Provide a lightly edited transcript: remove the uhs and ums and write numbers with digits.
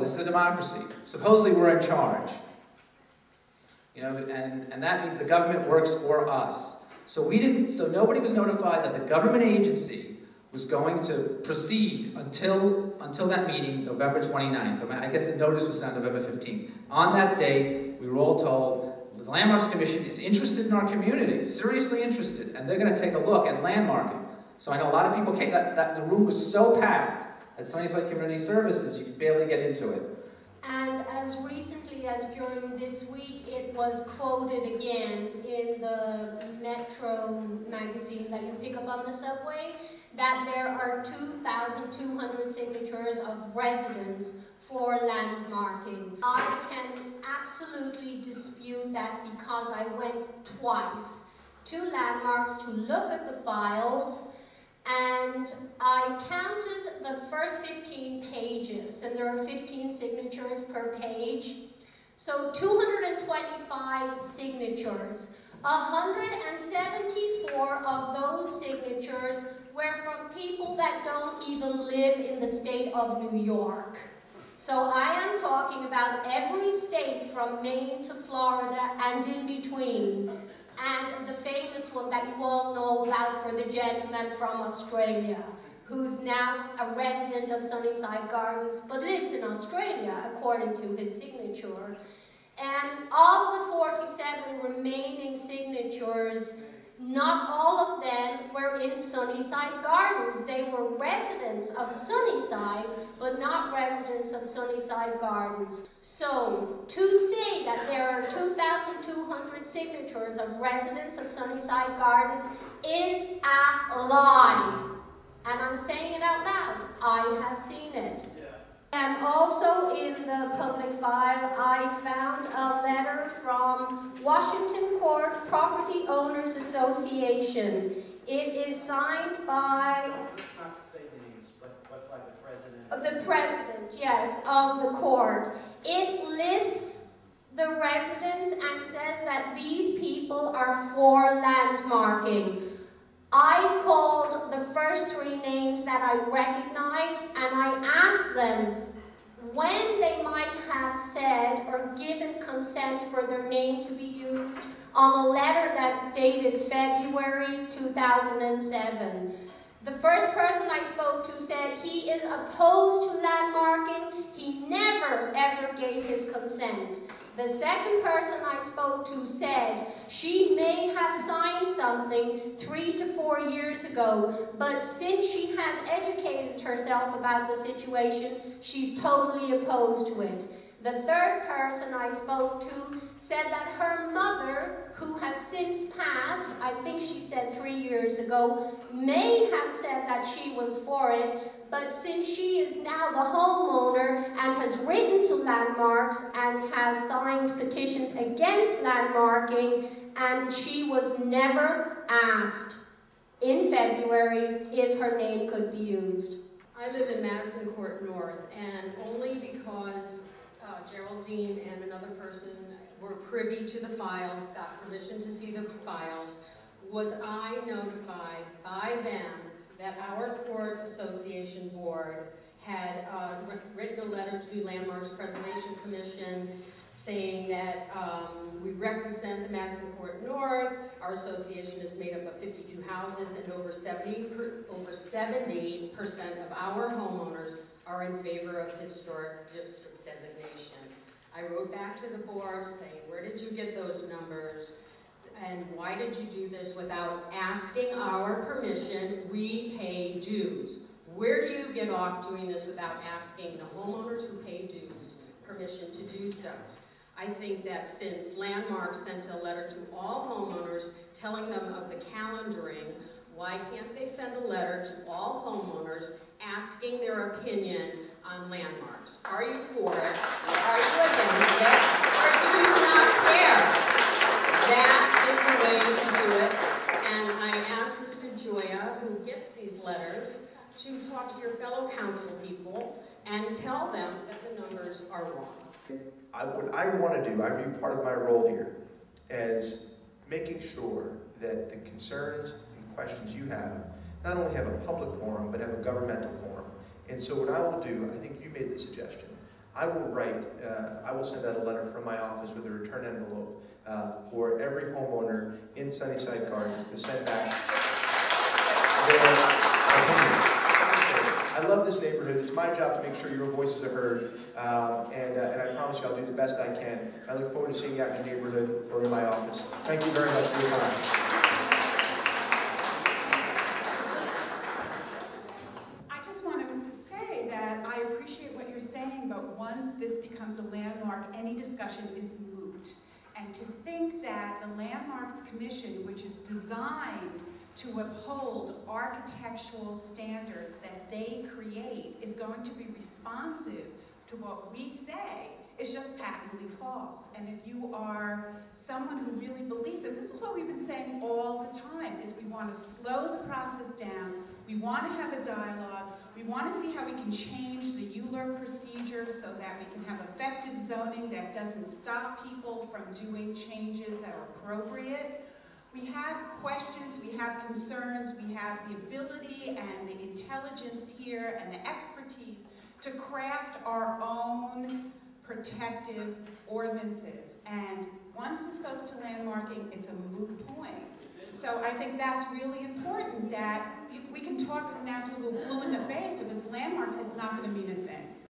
this is a democracy. Supposedly we're in charge. You know, and that means the government works for us. So nobody was notified that the government agency was going to proceed until that meeting, November 29th. I guess the notice was sent November 15th. On that day, we were all told the Landmarks Commission is interested in our community, seriously interested, and they're going to take a look at landmarking. So I know a lot of people came, that the room was so packed at Sunnyside Community Services, you could barely get into it. And as recently as during this week, it was quoted again in the Metro magazine that you pick up on the subway, that there are 2,200 signatures of residents for landmarking. I can absolutely dispute that because I went twice to landmarks to look at the files, and I counted the first 15 pages, and there are 15 signatures per page. So 225 signatures. 174 of those signatures were from people that don't even live in the state of New York. So I am talking about every state from Maine to Florida and in between. And the famous one that you all know about for the gentleman from Australia, who's now a resident of Sunnyside Gardens, but lives in Australia, according to his signature. And of the 47 remaining signatures, not all of them were in Sunnyside Gardens. They were residents of Sunnyside, but not residents of Sunnyside Gardens. So, to say that there are 2,200 signatures of residents of Sunnyside Gardens is a lie. And I'm saying it out loud. I have seen it. And also in the public file, I found a letter from Washington Court Property Owners Association. It is signed by... Let's not say names, but by the president. The president, yes, of the court. It lists the residents and says that these people are for landmarking. I called the first three names that I recognized, and I asked them when they might have said or given consent for their name to be used on a letter that's dated February 2007. The first person I spoke to said he is opposed to landmarking. He never ever gave his consent. The second person I spoke to said she may have signed something 3 to 4 years ago, but since she has educated herself about the situation, she's totally opposed to it. The third person I spoke to said that her mother, who has since passed, I think she said 3 years ago, may have said that she was for it, but since she is now the homeowner and has written to Landmarks and has signed petitions against landmarking, and she was never asked in February if her name could be used. I live in Madison Court North, and only because Geraldine and another person were privy to the files, got permission to see the files, was I notified by them that our court association board had written a letter to Landmarks Preservation Commission saying that we represent the Madison Court North. Our association is made up of 52 houses, and over 70% of our homeowners are in favor of historic district designation. I wrote back to the board saying, where did you get those numbers? And why did you do this without asking our permission? We pay dues. Where do you get off doing this without asking the homeowners who pay dues permission to do so? I think that since Landmarks sent a letter to all homeowners telling them of the calendaring, why can't they send a letter to all homeowners asking their opinion on landmarks? Are you for it? Are you against it? Or do you not care? That is the way to do it. And I asked Mr. Gioia, who gets these letters, to talk to your fellow council people and tell them that the numbers are wrong. What I want to do, I view part of my role here as making sure that the concerns and questions you have not only have a public forum, but have a governmental forum. And so what I will do, I think you made the suggestion, I will send out a letter from my office with a return envelope for every homeowner in Sunnyside Gardens to send back their opinion. I love this neighborhood. It's my job to make sure your voices are heard, and I promise you I'll do the best I can. I look forward to seeing you out in your neighborhood or in my office. Thank you very much for your time. I just want to say that I appreciate what you're saying, but once this becomes a landmark, any discussion is moot. And to think that the Landmarks Commission, which is designed to uphold architectural standards that they create, is going to be responsive to what we say is just patently false. And if you are someone who really believes that, this is what we've been saying all the time, is we want to slow the process down, we want to have a dialogue, we want to see how we can change the ULURP procedure so that we can have effective zoning that doesn't stop people from doing changes that are appropriate. We have questions, we have concerns, we have the ability and the intelligence here and the expertise to craft our own protective ordinances. And once this goes to landmarking, it's a moot point. So I think that's really important, that we can talk from now till we're blue in the face. If it's landmarked, it's not going to mean a thing.